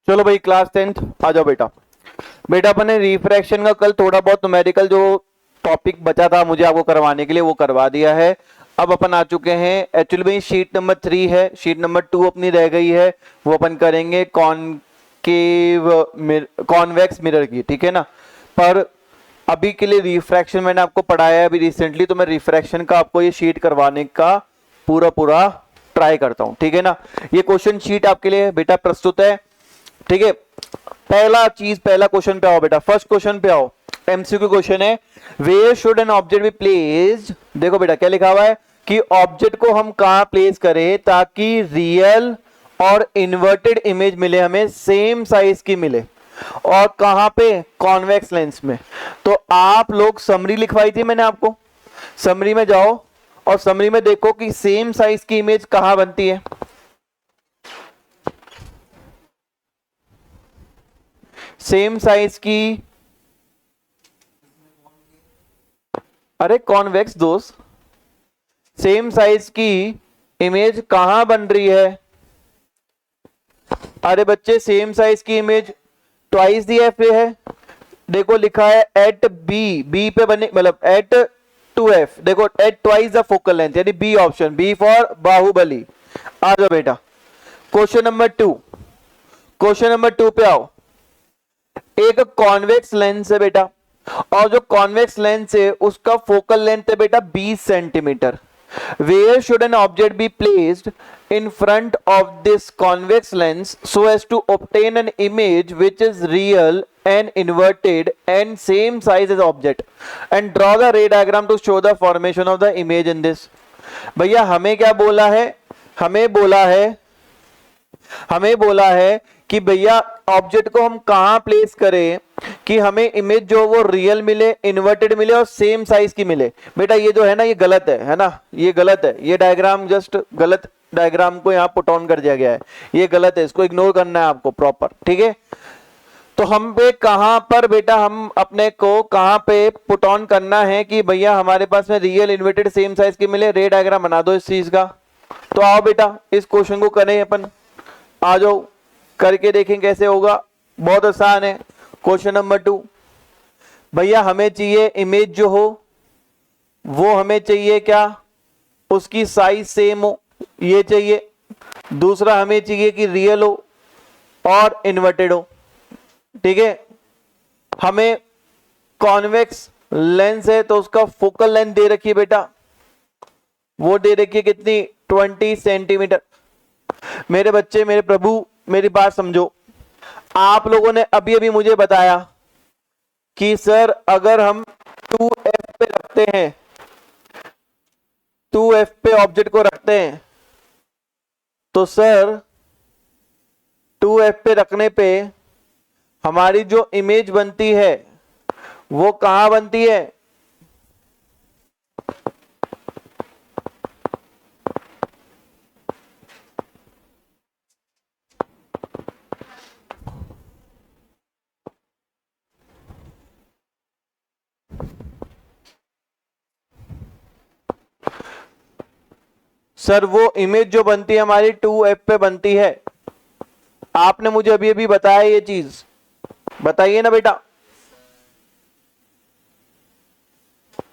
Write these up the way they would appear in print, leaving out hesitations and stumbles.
चलो भाई class 10th आ जाओ बेटा। बेटा अपने रिफ्रैक्शन का कल थोड़ा बहुत न्यूमेरिकल जो टॉपिक बचा था मुझे आपको करवाने के लिए वो करवा दिया है। अब अपन आ चुके हैं एक्चुअली भाई शीट नंबर 3 है, शीट नंबर 2 अपनी रह गई है, वो अपन करेंगे कॉनकेव कॉन्वेक्स मिरर की, ठीक है ना। पर अभी के लिए रिफ्रैक्शन मैंने आपको पढ़ाया है अभी रिसेंटली, तो मैं रिफ्रैक्शन का आपको ये शीट करवाने का पूरा पूरा ट्राई करता हूं, ठीक है ना। ये क्वेश्चन शीट आपके लिए बेटा प्रस्तुत है, ठीक है। पहला क्वेश्चन पे आओ बेटा, फर्स्ट क्वेश्चन पे आओ। एमसीक्यू क्वेश्चन है, where should an object be placed. देखो बेटा क्या लिखा हुआ है कि ऑब्जेक्ट को हम कहां प्लेस करें ताकि रियल और इन्वर्टेड इमेज मिले, हमें सेम साइज की मिले, और कहां पे, कॉन्वेक्स लेंस में। तो आप लोग समरी लिखवाई थी मैंने आपको, समरी में जाओ और समरी में देखो कि सेम साइज की इमेज कहां बनती है। सेम साइज की, अरे कॉन्वेक्स दोस्त, सेम साइज की इमेज कहां बन रही है। अरे बच्चे सेम साइज की इमेज ट्वाइस दी एफ पे है, देखो लिखा है एट बी, बी पे बने मतलब एट 2f, देखो at twice the focal length, यानी B option, B for Baahubali. आ जाओ बेटा क्वेश्चन नंबर 2, क्वेश्चन नंबर 2 पे आओ। एक कॉन्वेक्स लेंस है बेटा, और जो कॉन्वेक्स लेंस है उसका फोकल लेंथ है बेटा 20 centimetre. Where should an object be placed in front of this convex lens so as to obtain an image which is real and inverted and same size as object, and draw the ray diagram to show the formation of the image in this। भैया हमें क्या बोला है, हमें बोला है कि भैया ऑब्जेक्ट को हम कहां प्लेस करें कि हमें इमेज जो वो रियल मिले, इन्वर्टेड मिले और सेम साइज की मिले। बेटा ये जो है ना ये गलत है ना, ये गलत है, ये डायग्राम जस्ट गलत डायग्राम को यहाँ पुट ऑन कर दिया गया है, ये गलत है, इसको इग्नोर करना है आपको प्रॉपर, ठीक है। तो हम पे कहां पर बेटा, हम अपने को कहां पे पुट ऑन करना है कि भैया हमारे पास में रियल इन्वर्टेड सेम साइज की मिले, रे डायग्राम बना दो इस चीज का। तो आओ बेटा इस क्वेश्चन को करें अपन, आ जाओ करके देखें कैसे होगा, बहुत आसान है। क्वेश्चन नंबर 2, भैया हमें चाहिए इमेज जो हो वो हमें चाहिए क्या, उसकी साइज सेम हो, ये चाहिए। दूसरा हमें चाहिए कि रियल हो और इन्वर्टेड हो, ठीक है। हमें कॉन्वेक्स लेंस है तो उसका फोकल लेंथ दे रखी है बेटा, वो दे रखी है कितनी, 20 सेंटीमीटर। मेरे बच्चे, मेरे प्रभु, मेरी बात समझो। आप लोगों ने अभी अभी मुझे बताया कि सर अगर हम 2f पे रखते हैं, 2f पे ऑब्जेक्ट को रखते हैं तो सर 2f पे रखने पे हमारी जो इमेज बनती है वो कहां बनती है। सर वो इमेज जो बनती है हमारी 2f पे बनती है, आपने मुझे अभी अभी बताया ये चीज, बताइए ना बेटा।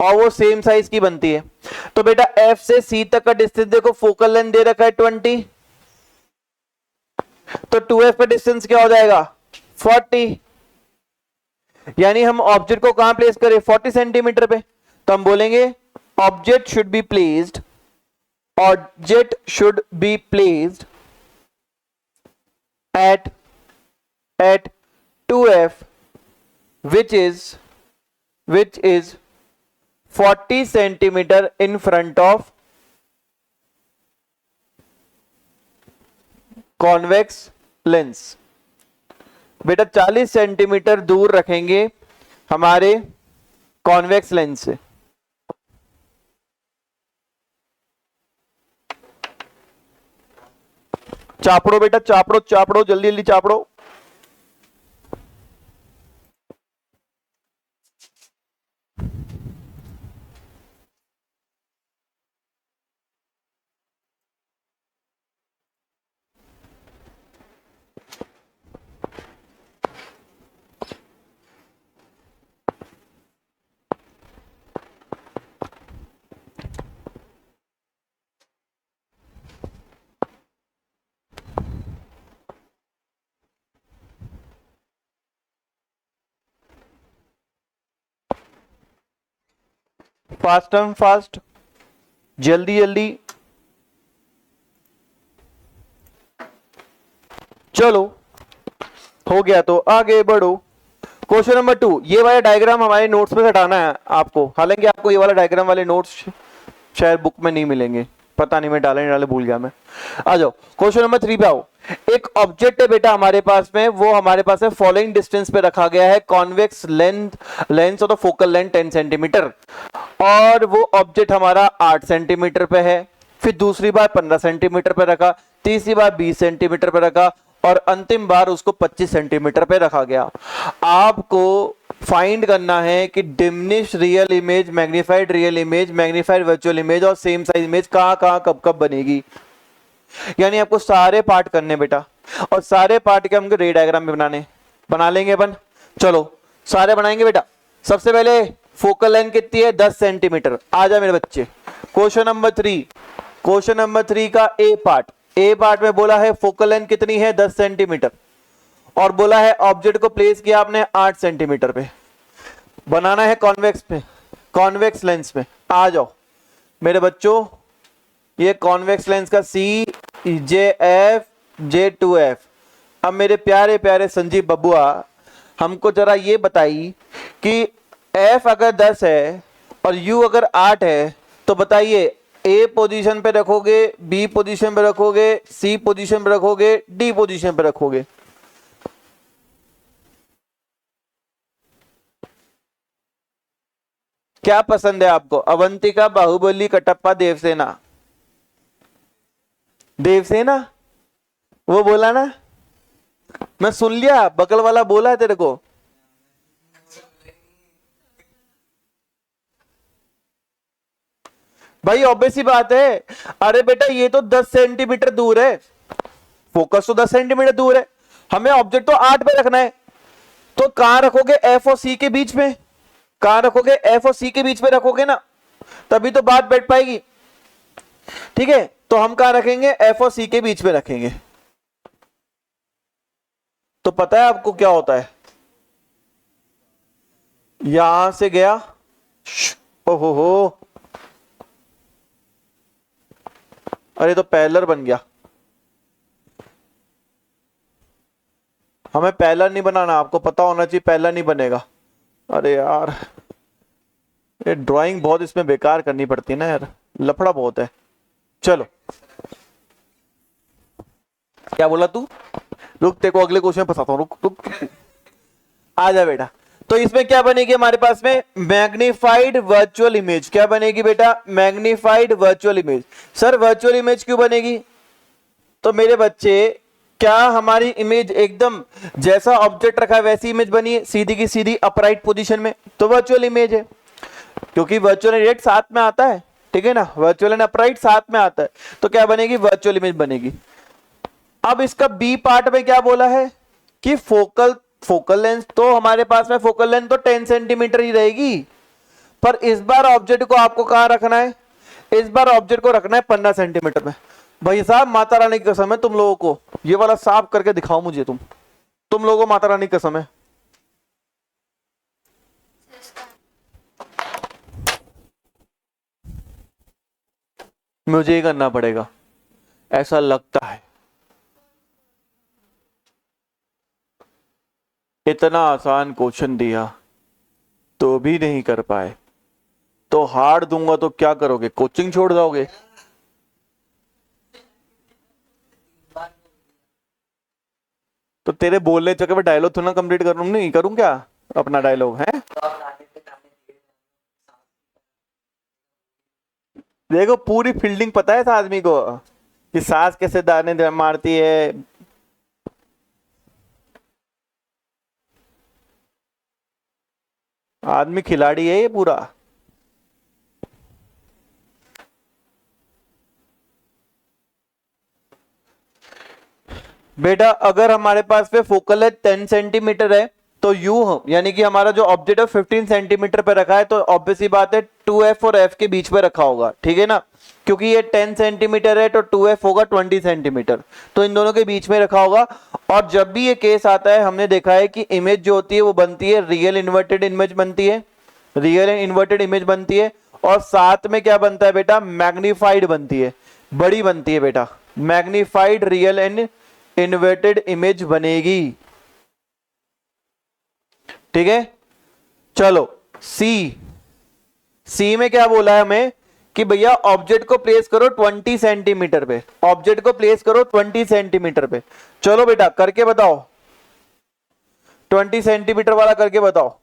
और वो सेम साइज की बनती है। तो बेटा f से c तक का डिस्टेंस देखो, फोकल लेंथ दे रखा है 20, तो 2f का डिस्टेंस क्या हो जाएगा 40, यानी हम ऑब्जेक्ट को कहां प्लेस करें 40 सेंटीमीटर पे। तो हम बोलेंगे object should be placed, object should be placed at 2f which is 40 centimetre in front of convex lens. बेटा 40 सेंटीमीटर दूर रखेंगे हमारे कॉन्वेक्स लेंस से। चापड़ो बेटा, चापड़ो चापड़ो, जल्दी जल्दी चापड़ो। फास्ट एंड फास्ट, जल्दी जल्दी। चलो हो गया तो आगे बढ़ो। क्वेश्चन नंबर 2, ये वाला डायग्राम हमारे नोट्स में हटाना है आपको, हालांकि आपको ये वाला डायग्राम वाले नोट्स शायद बुक में नहीं मिलेंगे, पता नहीं मैं डाले नहीं डाले भूल गया मैं। आ जाओ क्वेश्चन नंबर 3 पे आओ। एक ऑब्जेक्ट है बेटा हमारे पास में, वो हमारे पास है फॉलोइंग डिस्टेंस पे रखा गया है, convex lens of the focal length 10 centimetre, और वो ऑब्जेक्ट हमारा 8 सेंटीमीटर पे है। फिर दूसरी बार 15 सेंटीमीटर पे रखा, तीसरी बार 20 सेंटीमीटर पे रखा, और अंतिम बार उसको 25 सेंटीमीटर पे रखा गया। आपको फाइंड करना है कि diminish real image, magnified real image, magnified virtual image और सेम साइज इमेज कहां कहां कब कब बनेगी। यानी आपको सारे पार्ट करने बेटा, और सारे पार्ट के हमको रे डायग्राम भी बना लेंगे अपन। चलो सारे बनाएंगे बेटा। सबसे पहले फोकल लेंथ कितनी है, 10 सेंटीमीटर। आ जा मेरे बच्चे, क्वेश्चन नंबर 3 का ए पार्ट में बोला है फोकल लेंथ कितनी है, 10 सेंटीमीटर, और बोला है ऑब्जेक्ट को प्लेस किया आपने 8 सेंटीमीटर पे, बनाना है कॉन्वेक्स लेंस में। आ जाओ मेरे बच्चों, ये कॉन्वेक्स लेंस का CJF J2F। अब मेरे प्यारे प्यारे संजीव बबुआ, हमको जरा ये बताइए कि F अगर 10 है और U अगर 8 है, तो बताइए A पोजीशन पे रखोगे, B पोजीशन पे रखोगे, C पोजीशन पे रखोगे, D पोजीशन पे रखोगे? क्या पसंद है आपको, अवंतिका, बाहुबली, कटप्पा, देवसेना? देवसेना वो बोला ना, मैं सुन लिया, बकल वाला बोला है तेरे को। भाई ऑब्वियस ही बात है, अरे बेटा ये तो 10 सेंटीमीटर दूर है, फोकस तो 10 सेंटीमीटर दूर है, हमें ऑब्जेक्ट तो 8 पे रखना है, तो कहां रखोगे, F और C के बीच में। कहां रखोगे, F और C के बीच में रखोगे ना, तभी तो बात बैठ पाएगी। ठीक है, तो हम कहां रखेंगे, F और C के बीच में रखेंगे। तो पता है आपको क्या होता है, यहां से गया, ओहो, अरे तो पैरेलल बन गया। हमें पैरेलल नहीं बनाना, आपको पता होना चाहिए पैरेलल नहीं बनेगा। अरे यार ये ड्राइंग बहुत इसमें बेकार करनी पड़ती है ना यार, लफड़ा बहुत है। चलो क्या बोला तू, रुक तेरे को अगले क्वेश्चन में फंसाता हूं, रुक आ जा बेटा। तो इसमें क्या बनेगी हमारे पास में, मैग्नीफाइड वर्चुअल इमेज। क्या बनेगी बेटा, magnified virtual image. Sir virtual image क्यों बनेगी, तो मेरे बच्चे क्या हमारी इमेज एकदम जैसा ऑब्जेक्ट रखा है वैसी इमेज बनी है, सीधी की सीधी अपराइट पोजीशन में, तो वर्चुअल इमेज है। क्योंकि वर्चुअल एंड रेट साथ में आता है, ठीक है ना, वर्चुअल एंड अपराइट साथ में आता है, तो क्या बनेगी, वर्चुअल इमेज बनेगी। अब इसका बी पार्ट में क्या बोला है कि फोकल लेंथ, तो हमारे पास में फोकल लेंथ तो 10 सेंटीमीटर ही रहेगी, पर इस बार ऑब्जेक्ट को आपको कहां रखना है, इस बार ऑब्जेक्ट को रखना है 15 सेंटीमीटर में। भाई साहब माता रानी की कसम है तुम लोगों को, ये वाला साफ करके दिखाओ मुझे, तुम लोगों को माता रानी की कसम है। मुझे ही करना पड़ेगा, ऐसा लगता है। इतना आसान क्वेश्चन दिया तो भी नहीं कर पाए, तो हार्ड दूंगा तो क्या करोगे, कोचिंग छोड़ जाओगे? तो तेरे बोलने चक्कर में डायलॉग थोड़ा कंप्लीट करूं, नहीं करूं क्या अपना डायलॉग है? देखो पूरी फील्डिंग पता है इस आदमी को कि सांस कैसे दाने मारती है। आदमी खिलाड़ी है ये पूरा। बेटा अगर हमारे पास पे फोकल है 10 सेंटीमीटर है, तो यू यानी कि हमारा जो ऑब्जेक्ट है 15 सेंटीमीटर पे रखा है, तो ऑब्वियस ही बात है 2F और F के बीच में रखा होगा, ठीक है ना, क्योंकि ये 10 सेंटीमीटर है तो 2F होगा 20 सेंटीमीटर, तो इन दोनों के बीच में रखा होगा। और जब भी ये केस आता है हमने देखा है कि इमेज जो होती है वो बनती है रियल इन्वर्टेड इमेज बनती है, रियल एंड इन्वर्टेड इमेज बनती है, और साथ में क्या बनता है बेटा, मैग्नीफाइड बनती है, बड़ी बनती है बेटा, magnified real and inverted image बनेगी। ठीक है, चलो सी में क्या बोला है हमें कि भैया ऑब्जेक्ट को प्लेस करो 20 सेंटीमीटर पे, ऑब्जेक्ट को प्लेस करो 20 सेंटीमीटर पे। चलो बेटा करके बताओ, 20 सेंटीमीटर वाला करके बताओ।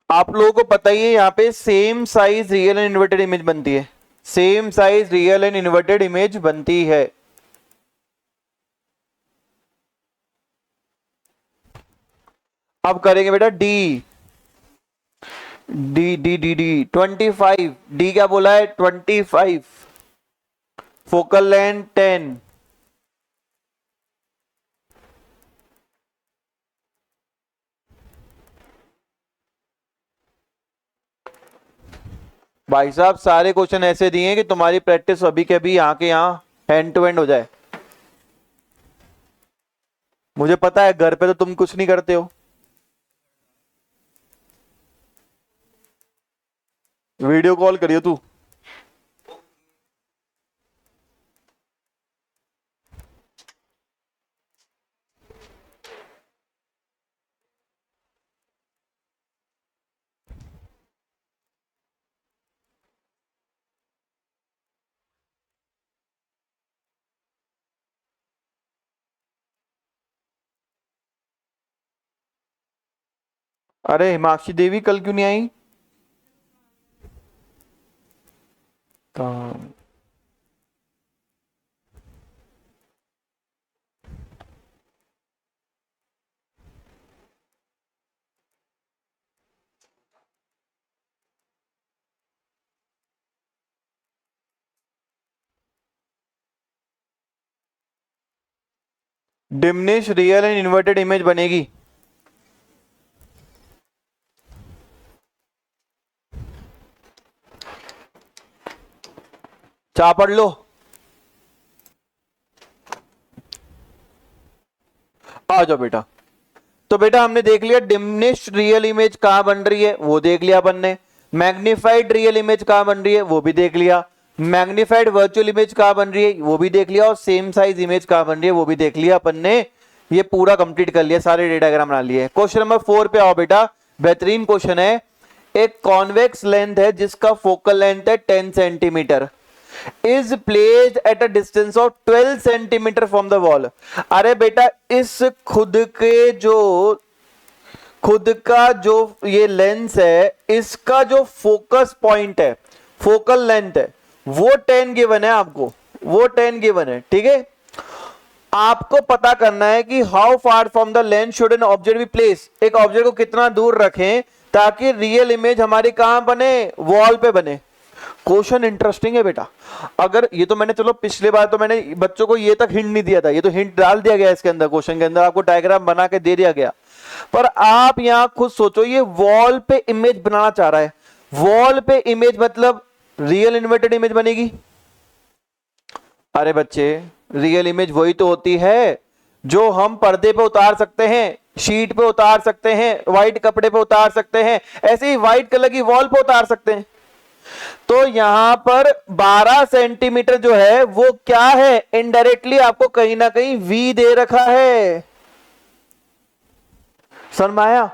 आप लोगों को पता ही है यहां पे same size real and inverted image बनती है, same size real and inverted image बनती है। अब करेंगे बेटा D, D D D D 25, D क्या बोला है 25, फोकल लेंथ 10। भाई साहब सारे क्वेश्चन ऐसे दिए हैं कि तुम्हारी प्रैक्टिस अभी के अभी यहाँ के यहाँ हैंड टू हैंड हो जाए। मुझे पता है घर पे तो तुम कुछ नहीं करते हो, वीडियो कॉल करियो तू। अरे हिमाक्षी देवी कल क्यों नहीं आई? काम diminish real and inverted image बनेगी। चा पढ़ लो, आ जाओ बेटा। तो बेटा हमने देख लिया डिमिनिश्ड रियल इमेज कहां बन रही है, वो देख लिया अपन ने। मैग्नीफाइड रियल इमेज कहां बन रही है, वो भी देख लिया। मैग्नीफाइड वर्चुअल इमेज कहां बन रही है, वो भी देख लिया। और सेम साइज इमेज कहां बन रही है, वो भी देख लिया अपन ने। ये पूरा कंप्लीट कर लिया, सारे डायग्राम बना लिए। क्वेश्चन नंबर 4 पे आओ बेटा, बेहतरीन क्वेश्चन है। एक कॉन्वेक्स लेंथ है जिसका फोकल लेंथ है 10 centimetre, is placed at a distance of 12 centimetre from the wall. अरे बेटा इस खुद का जो ये लेंस है, इसका जो फोकस पॉइंट है, फोकल लेंथ है, वो 10 गिवन है आपको, वो 10 गिवन है। ठीक है, आपको पता करना है कि how far from the lens should an object be place, एक ऑब्जेक्ट को कितना दूर रखें ताकि रियल इमेज हमारी कहां बने, वॉल पे बने। क्वेश्चन इंटरेस्टिंग है बेटा। अगर ये तो मैंने, चलो पिछले बार तो मैंने बच्चों को ये तक हिंट नहीं दिया था, ये तो हिंट डाल दिया गया इसके अंदर, क्वेश्चन के अंदर आपको डायग्राम बना के दे दिया गया। पर आप यहां खुद सोचो, ये वॉल पे इमेज बनाना चाह रहा है, वॉल पे इमेज मतलब रियल इन्वर्टेड इमेज बनेगी। अरे बच्चे रियल इमेज वही तो होती है जो हम पर्दे पे उतार सकते हैं, शीट पे उतार सकते हैं, व्हाइट कपड़े पे उतार सकते हैं, ऐसे ही व्हाइट कलर की वॉल पे उतार सकते हैं। तो यहां पर 12 सेंटीमीटर जो है वो क्या है, इनडायरेक्टली आपको कहीं ना कहीं वी दे रखा है। समझाया?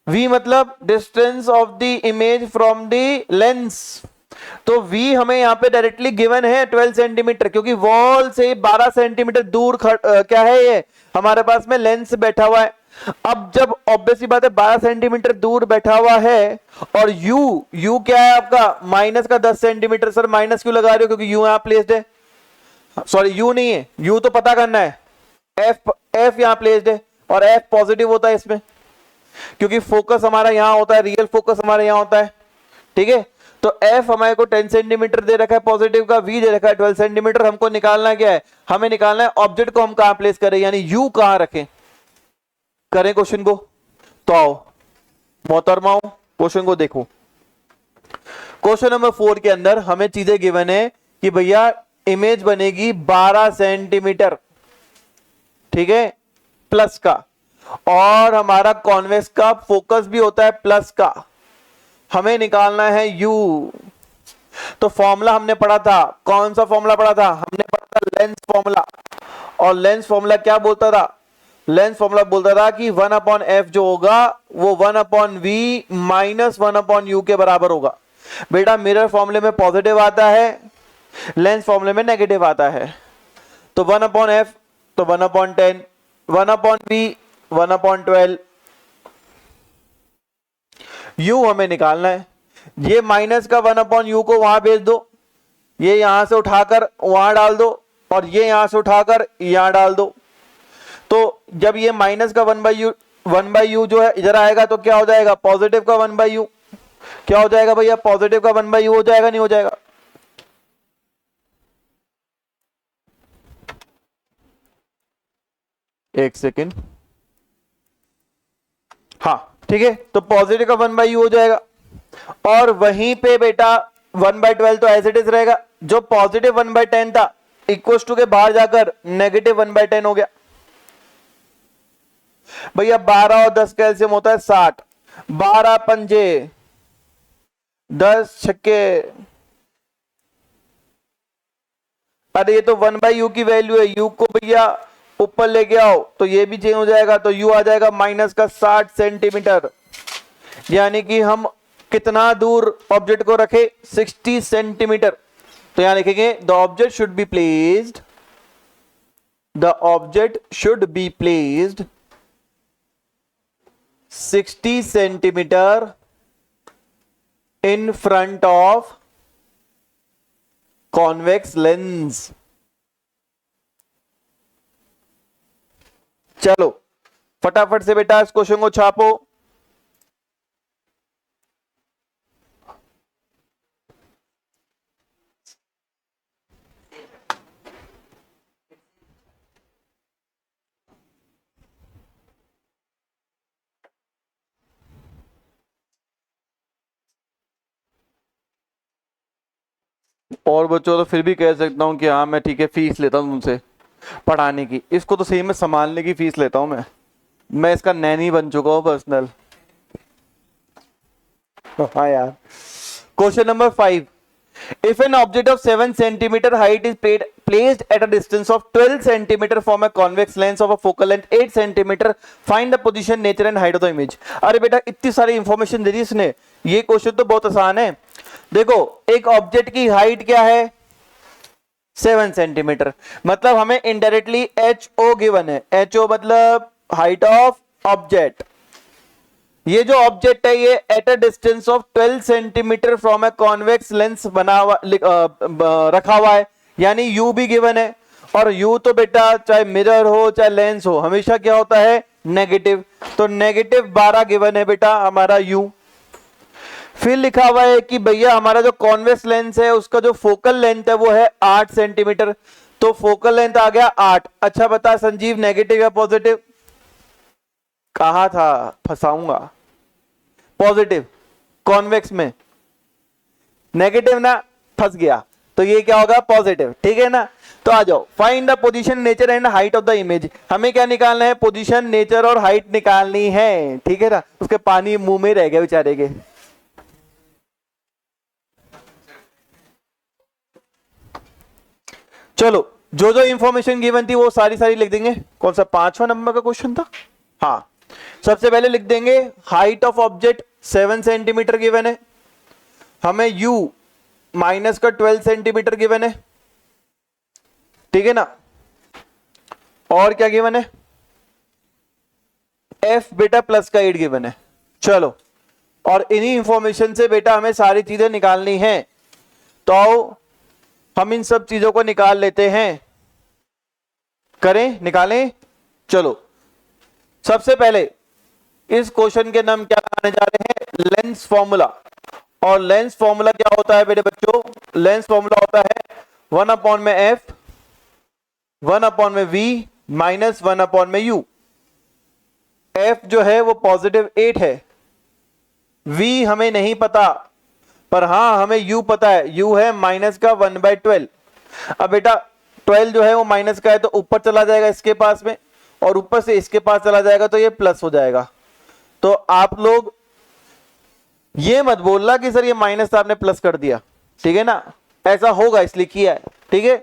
वी मतलब distance of the image from the lens. तो v हमें यहां पे डायरेक्टली गिवन है 12 सेंटीमीटर, क्योंकि वॉल से 12 सेंटीमीटर दूर क्या है, ये हमारे पास में लेंस बैठा हुआ है। अब जब ऑब्वियसली बात है 12 सेंटीमीटर दूर बैठा हुआ है, और u क्या है आपका, माइनस का 10 सेंटीमीटर। सर माइनस क्यों लगा रहे हो, क्योंकि u यहां प्लेस्ड है, सॉरी u नहीं है, u तो पता करना है, एफ एफ यहां प्लेस्ड है और एफ पॉजिटिव होता है इसमें, क्योंकि फोकस हमारा यहां होता है, रियल फोकस हमारे यहां होता है, ठीक है। तो एफ हमारे को 10 सेंटीमीटर दे रखा है पॉजिटिव का, वी दे रखा है 12 सेंटीमीटर। हमको निकालना क्या है, हमें निकालना है ऑब्जेक्ट को हम कहां प्लेस करें, यानी यू कहां रखें। करें क्वेश्चन को, तो आओ मोहतरमाओ क्वेश्चन को देखो। क्वेश्चन नंबर 4 के अंदर हमें चीजें गिवन है कि भैया इमेज बनेगी 12 सेंटीमीटर, ठीक है, प्लस का, और हमारा कॉन्वेक्स का फोकस भी होता है प्लस का। हमें निकालना है यू। तो फॉर्मूला हमने पढ़ा था, कौन सा फॉर्मूला पढ़ा था, हमने पढ़ा था लेंस फॉर्मूला। और लेंस फॉर्मूला क्या बोलता था, लेंस फॉर्मूला बोलता था कि 1/f जो होगा वो 1/v माइनस 1/u के बराबर होगा। बेटा मिरर फॉर्मूले में पॉजिटिव आता है, लेंस फॉर्मूले में नेगेटिव आता है। तो 1/f तो 1/10, 1/v 1/12, u हमें निकालना है। ये माइनस का 1/u को वहां भेज दो, ये यहां से उठाकर वहां डाल दो, और ये यहां से उठाकर यहां डाल दो। तो जब ये माइनस का 1/u जो है इधर आएगा तो क्या हो जाएगा, पॉजिटिव का 1/u। क्या हो जाएगा भैया, पॉजिटिव का 1/u हो जाएगा, नहीं हो जाएगा। एक सेकेंड, हाँ ठीक है, तो पॉजिटिव का 1/u हो जाएगा। और वहीं पे बेटा 1/12 तो एज इट इज रहेगा। जो पॉजिटिव 1/10 था इक्वल टू के बाहर जाकर नेगेटिव 1/10 हो गया। भैया 12 और 10 का एलसीएम होता है 60, 12 पंजे 10 छक्के। अरे ये तो 1/u की वैल्यू है, u को भैया ऊपर लेके आओ तो ये भी चेंज हो जाएगा, तो u आ जाएगा माइनस का 60 सेंटीमीटर। यानी कि हम कितना दूर ऑब्जेक्ट को रखे, 60 सेंटीमीटर। तो यहां लिखेंगे the object should be placed, the object should be placed 60 centimetre in front of convex lens. चलो फटाफट से बेटा इस क्वेश्चन को छापो। और बच्चों तो फिर भी कह सकता हूं कि हाँ मैं ठीक है फीस लेता हूं तुमसे पढ़ाने की, इसको तो सही में संभालने की फीस लेता हूं मैं इसका नैनी बन चुका हूं पर्सनल। हाँ यार। Question number 5, if an object of 7 centimeter height is placed at a distance of 12 centimeter from a convex lens of a focal length 8 centimeter, find the position, nature and height of the image। अरे बेटा इतनी सारी information दे दी इसने, ये question तो बहुत आसान है। देखो एक ऑब्जेक्ट की हाइट क्या है, 7 सेंटीमीटर, मतलब हमें इनडायरेक्टली HO गिवन है। HO मतलब हाइट ऑफ ऑब्जेक्ट। ये जो ऑब्जेक्ट है ये at a distance of 12 centimetre from a convex lens बना हुआ रखा हुआ है, यानी यू भी गिवन है। और यू तो बेटा चाहे मिरर हो चाहे लेंस हो हमेशा क्या होता है, नेगेटिव। तो नेगेटिव 12 गिवन है बेटा हमारा यू। फिर लिखा हुआ है कि भैया हमारा जो कॉन्वेक्स लेंस है उसका जो फोकल लेंथ है वो है 8 सेंटीमीटर। तो फोकल लेंथ आ गया 8। अच्छा बता संजीव नेगेटिव या पॉजिटिव, कहा था फंसाऊंगा, पॉजिटिव कॉन्वेक्स में, नेगेटिव ना, फंस गया। तो ये क्या होगा, पॉजिटिव, ठीक है ना। तो आ जाओ, find the position, nature and height of the image. हमें क्या निकालना है, पोजीशन, नेचर और हाइट निकालनी है, ठीक है ना। उसके पानी मुंह में रह गए बेचारे के। चलो जो जो इंफॉर्मेशन गिवन थी वो सारी सारी लिख देंगे। कौन सा 5वां नंबर का क्वेश्चन था, हाँ। सबसे पहले लिख देंगे height of object 7 centimetre given है, हमें u माइनस का 12 सेंटीमीटर गिवन है, ठीक है ना। और क्या गिवन है, f बेटा प्लस का 8 गिवन है। चलो और इन्हीं इंफॉर्मेशन से बेटा हमें सारी चीजें निकालनी है, तो हम इन सब चीजों को निकाल लेते हैं। करें, निकालें। चलो सबसे पहले इस क्वेश्चन के नाम क्या आने जा रहे हैं, लेंस फॉर्मूला। और लेंस फॉर्मूला क्या होता है मेरे बच्चों, लेंस फॉर्मूला होता है 1 अपॉन में एफ, 1 अपॉन में वी माइनस 1 अपॉन में यू। एफ जो है वो पॉजिटिव 8 है, वी हमें नहीं पता, पर हां हमें यू पता है, यू है माइनस का 1/12। अब बेटा 12 जो है वो माइनस का है तो ऊपर चला जाएगा इसके पास में, और ऊपर से इसके पास चला जाएगा तो ये प्लस हो जाएगा। तो आप लोग ये मत बोलना कि सर ये माइनस था आपने प्लस कर दिया, ठीक है ना, ऐसा होगा इसलिए किया है, ठीक है।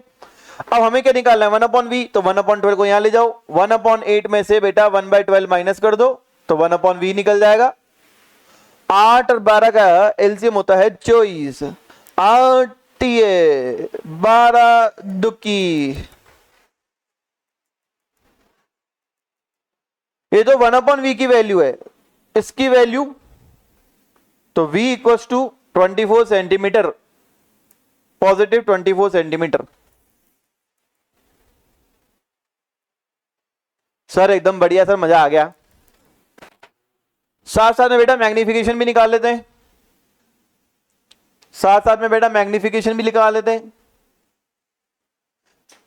अब हमें क्या निकालना है, 1 अपॉन वी, तो 1 अपॉन 12 को यहां ले जाओ, 1 अपॉन 8 में से बेटा 1/12 माइनस कर दो तो 1 अपॉन वी निकल जाएगा। 8 और 12 का एलसीएम होता है 24, 8 12 दुकी, ये तो 1 अपॉन वी की वैल्यू है, इसकी वैल्यू तो v equals to 24 centimetre, positive 24 centimetre. Sir एकदम बढ़िया सर, मजा आ गया। साथ साथ में बेटा मैग्निफिकेशन भी निकाल लेते हैं, साथ साथ में बेटा मैग्निफिकेशन भी निकाल लेते हैं।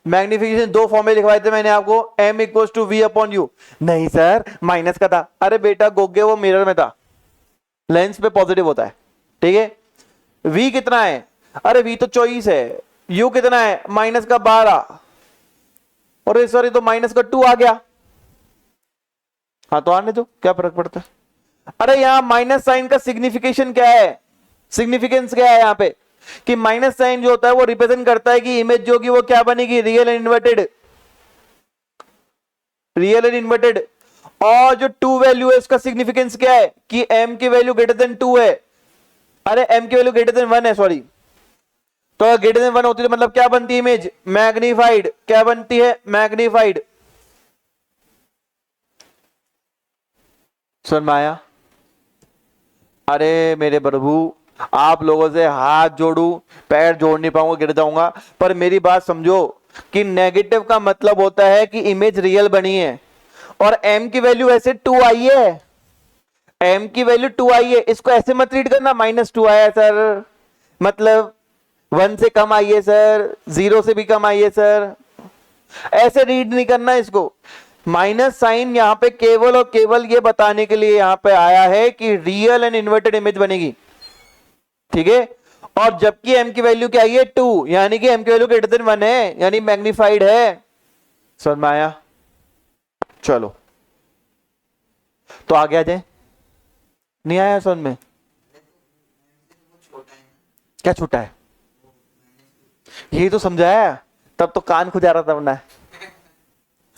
मैग्निफिकेशन दो फॉर्म में लिखवाए थे मैंने आपको, m equals to V upon U. नहीं सर माइनस का था, अरे बेटा गोगे वो मिरर में था, लेंस पे पॉजिटिव होता है, ठीक है। v कितना है, अरे v तो 24 है, u कितना है माइनस का 12, और सॉरी तो माइनस का 2 आ गया, हाँ तो आने दो क्या फर्क पड़ता है। अरे यहां माइनस साइन का सिग्निफिकेशन क्या है, सिग्निफिकेंस क्या है यहाँ पे, कि माइनस साइन जो होता है वो रिप्रेजेंट करता है कि इमेज जो होगी वो क्या बनेगी, real and inverted, real and inverted. और जो 2 वैल्यू है उसका सिग्निफिकेंस क्या है, कि m की वैल्यू ग्रेटर देन 2 है, अरे m की वैल्यू ग्रेटर देन 1 है, सॉरी, तो अगर ग्रेटर देन 1 होती है तो मतलब क्या बनती है इमेज, मैग्नीफाइड, क्या बनती है मैग्नीफाइड। समझ में आया। अरे मेरे प्रभु आप लोगों से हाथ जोड़ू, पैर जोड़ नहीं पाऊंगा, गिर जाऊंगा, पर मेरी बात समझो कि नेगेटिव का मतलब होता है कि इमेज रियल बनी है, और m की वैल्यू ऐसे 2 आई है, m की वैल्यू 2 आई है, इसको ऐसे मत रीड करना -2 आया सर, मतलब 1 से कम आई है सर, 0 से भी कम आई है सर, ऐसे रीड नहीं करना इसको। माइनस साइन यहां पे केवल और केवल ये बताने के लिए यहां पे आया है कि रियल एंड इन्वर्टेड इमेज बनेगी, ठीक है। और जबकि m की वैल्यू क्या है 2, यानी कि m की वैल्यू ग्रेटर देन 1 है, यानी मैग्नीफाइड है। समझ में आया, चलो तो आगे आ जाए, नहीं आया समझ में, क्या छोटा है यही तो समझाया, तब तो कान खुजा रहा था वरना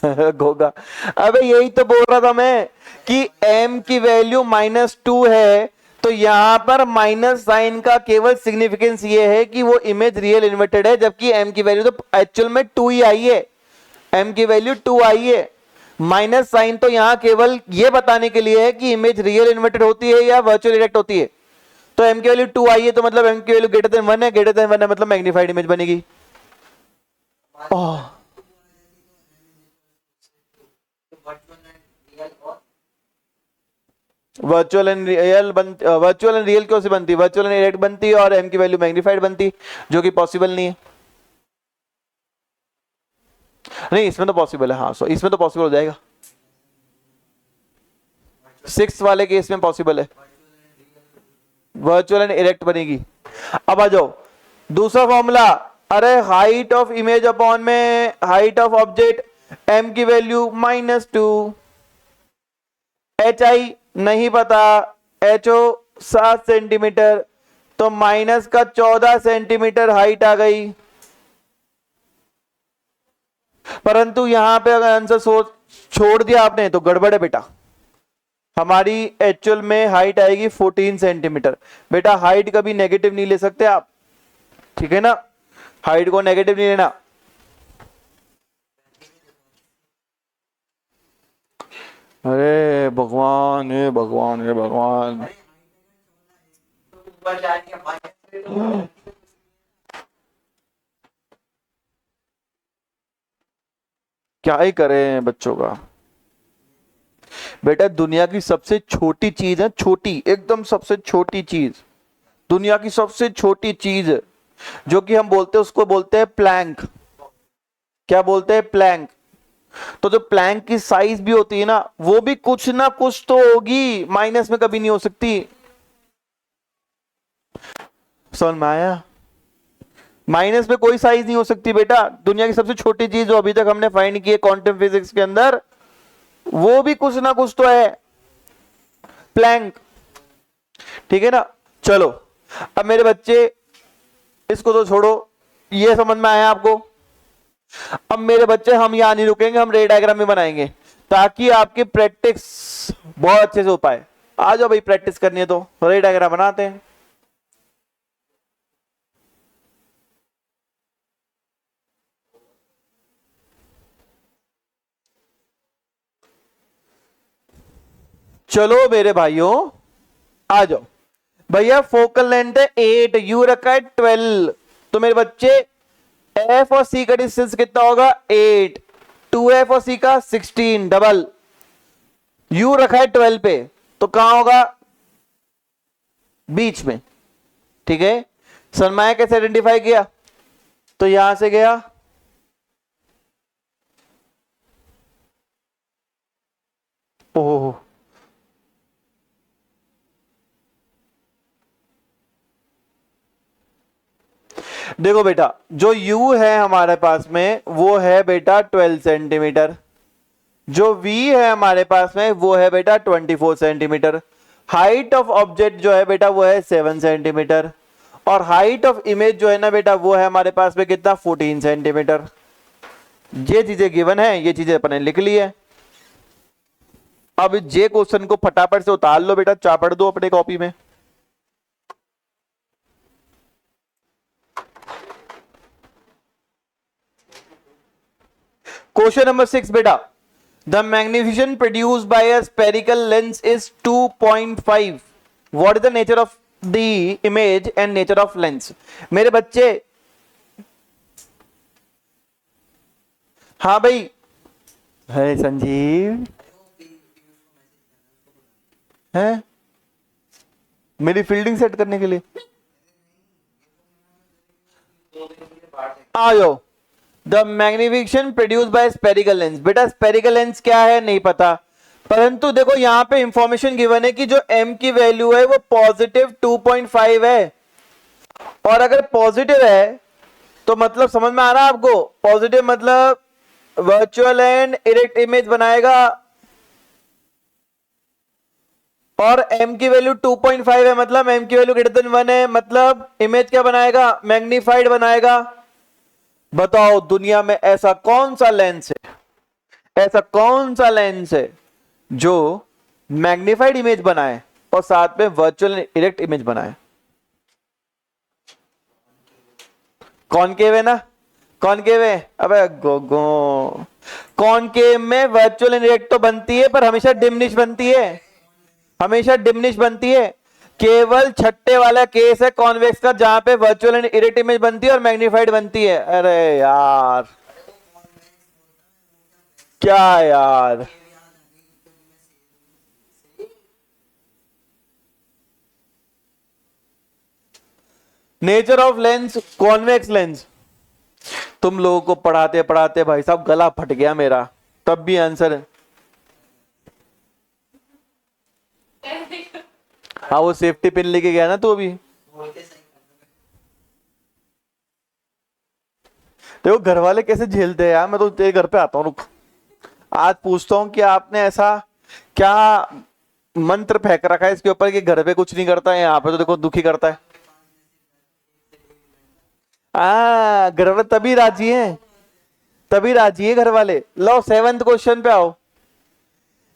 गोगा। अबे यही तो बोल रहा था मैं कि m की वैल्यू -2 है, तो यहां पर माइनस साइन का केवल सिग्निफिकेंस ये है कि वो इमेज रियल इन्वर्टेड है, जबकि m की वैल्यू तो एक्चुअल में 2 ही आई है, m की वैल्यू 2 आई है। माइनस साइन तो यहां केवल ये बताने के लिए है कि इमेज रियल इन्वर्टेड होती है या वर्चुअल इरेक्ट होती है। तो m की वैल्यू 2 आई है तो मतलब m की वैल्यू ग्रेटर देन 1 है, ग्रेटर देन 1 है मतलब मैग्नीफाइड इमेज बनेगी। Virtual and real virtual and real क्यों से बनती, वर्चुअल एंड इरेक्ट बनती है और m की वैल्यू मैग्नीफाइड बनती, जो कि पॉसिबल नहीं है। नहीं इसमें तो पॉसिबल है, हाँ सो इसमें तो पॉसिबल हो जाएगा, 6 वाले केस में पॉसिबल है, वर्चुअल एंड इरेक्ट बनेगी। अब आ जाओ दूसरा फॉर्मूला, अरे हाइट ऑफ इमेज अपॉन में हाइट ऑफ ऑब्जेक्ट, m की वैल्यू -2, hi नहीं पता, ho 7 सेंटीमीटर, तो माइनस का 14 सेंटीमीटर हाइट आ गई। परंतु यहां पे अगर आंसर सोच छोड़ दिया आपने तो गड़बड़ है बेटा, हमारी एक्चुअल में हाइट आएगी 14 सेंटीमीटर। बेटा हाइट कभी नेगेटिव नहीं ले सकते आप, ठीक है ना, हाइट को नेगेटिव नहीं लेना। अरे भगवान हे भगवान हे भगवान, क्या ही करें बच्चों का। बेटा दुनिया की सबसे छोटी चीज है, छोटी एकदम सबसे छोटी चीज, दुनिया की सबसे छोटी चीज जो कि हम बोलते हैं उसको बोलते हैं प्लैंक। क्या बोलते हैं? प्लैंक। तो जो प्लैंक की साइज भी होती है वो भी कुछ ना कुछ तो होगी, माइनस में कभी नहीं हो सकती। समझ में आया? माइनस में कोई साइज नहीं हो सकती बेटा। दुनिया की सबसे छोटी चीज जो अभी तक हमने फाइंड की है क्वांटम फिजिक्स के अंदर, वो भी कुछ ना कुछ तो है, प्लैंक। ठीक है ना? चलो अब मेरे बच्चे इसको तो छोड़ो, ये समझ में आया आपको? अब मेरे बच्चे हम यहां नहीं रुकेंगे, हम रे डायग्राम में बनाएंगे ताकि आपकी प्रैक्टिस बहुत अच्छे से हो पाए। आ जाओ भाई, प्रैक्टिस करनी है तो रे डायग्राम बनाते हैं। चलो मेरे भाइयों आ जाओ। भैया फोकल लेंथ है 8, यू रखा है 12, तो मेरे बच्चे एफ और सी का डिस्टेंस कितना होगा? 8, 2f और सी का 16 डबल, यू रखा है 12 पे, तो कहां होगा? बीच में। ठीक है, सनमाया कैसे आइडेंटिफाई किया? तो यहां से गया, ओह देखो बेटा, जो u है हमारे पास में वो है बेटा 12 सेंटीमीटर, जो v है हमारे पास में वो है बेटा 24 सेंटीमीटर, हाइट ऑफ ऑब्जेक्ट जो है बेटा वो है 7 सेंटीमीटर, और हाइट ऑफ इमेज जो है ना बेटा वो है हमारे पास में कितना? 14 सेंटीमीटर। ये चीजें गिवन है, ये चीजें अपने लिख ली है। अब जे क्वेश्चन को फटाफट से उतार लो बेटा, चापड़ दो अपने कॉपी में। क्वेश्चन नंबर 6 बेटा, the magnification produced by a spherical lens is 2.5, what is the nature of the image and nature of lens? मेरे बच्चे हाँ भाई, है संजीव है मेरी फील्डिंग सेट करने के लिए आ जाओ। The magnification produced by spherical lens, बेटा स्फेरिकल लेंस क्या है नहीं पता, परंतु देखो यहां पे इंफॉर्मेशन गिवन है कि जो m की वैल्यू है वो पॉजिटिव 2.5 है, और अगर पॉजिटिव है तो मतलब समझ में आ रहा है आपको? पॉजिटिव मतलब वर्चुअल एंड इरेक्ट इमेज बनाएगा, और m की वैल्यू 2.5 है मतलब m की वैल्यू ग्रेटर देन 1 है, मतलब इमेज क्या बनाएगा? मैग्नीफाइड बनाएगा। बताओ दुनिया में ऐसा कौन सा लेंस है, ऐसा कौन सा लेंस है जो मैग्नीफाइड इमेज बनाए और साथ में वर्चुअल इरेक्ट इमेज बनाए? कॉनकेव है ना? कॉनकेव है। अबे गोगो, कॉनकेव में वर्चुअल इरेक्ट तो बनती है पर हमेशा डिमिनिश बनती है, हमेशा डिमिनिश बनती है। केवल छठे वाला केस है कॉन्वेक्स का जहां पे वर्चुअल एंड इरेक्ट इमेज बनती है और मैग्नीफाइड बनती है। अरे यार क्या यार, nature of lens convex lens. तुम लोगों को पढ़ाते पढ़ाते भाई साहब गला फट गया मेरा, तब भी आंसर हाँ वो सेफ्टी पिन लेके गया ना तू अभी। देखो घर वाले कैसे झेलते हैं यार, मैं तो तेरे घर पे आता हूँ, रुक आज पूछता हूँ कि आपने ऐसा क्या मंत्र फेंक रखा है इसके ऊपर कि घर पे कुछ नहीं करता है, यहाँ पे तो देखो दुखी करता है। घर वाले तभी राजी हैं, तभी राजी है घर वाले। लो 7th क्वेश्चन पे आओ।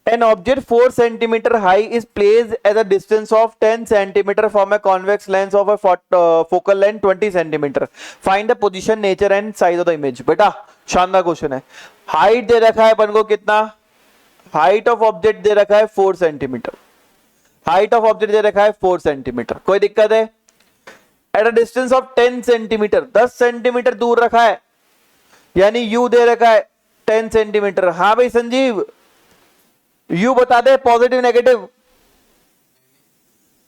An object 4 centimeter high is placed at a distance of 10 centimeter from a convex lens of a focal length 20 centimeter. Find the position, nature and size of the image. बेटा शानदार question है। Height दे रखा है अपन को कितना? Height of object they रखा है 4 centimetre, height of object they रखा है 4 सेंटीमीटर, कोई दिक्कत है? At a distance of 10 centimetre, 10 centimetre दूर रखा है, यानी यू दे रखा है 10 सेंटीमीटर। हाँ भाई संजीव, यू बता दे, पॉजिटिव नेगेटिव।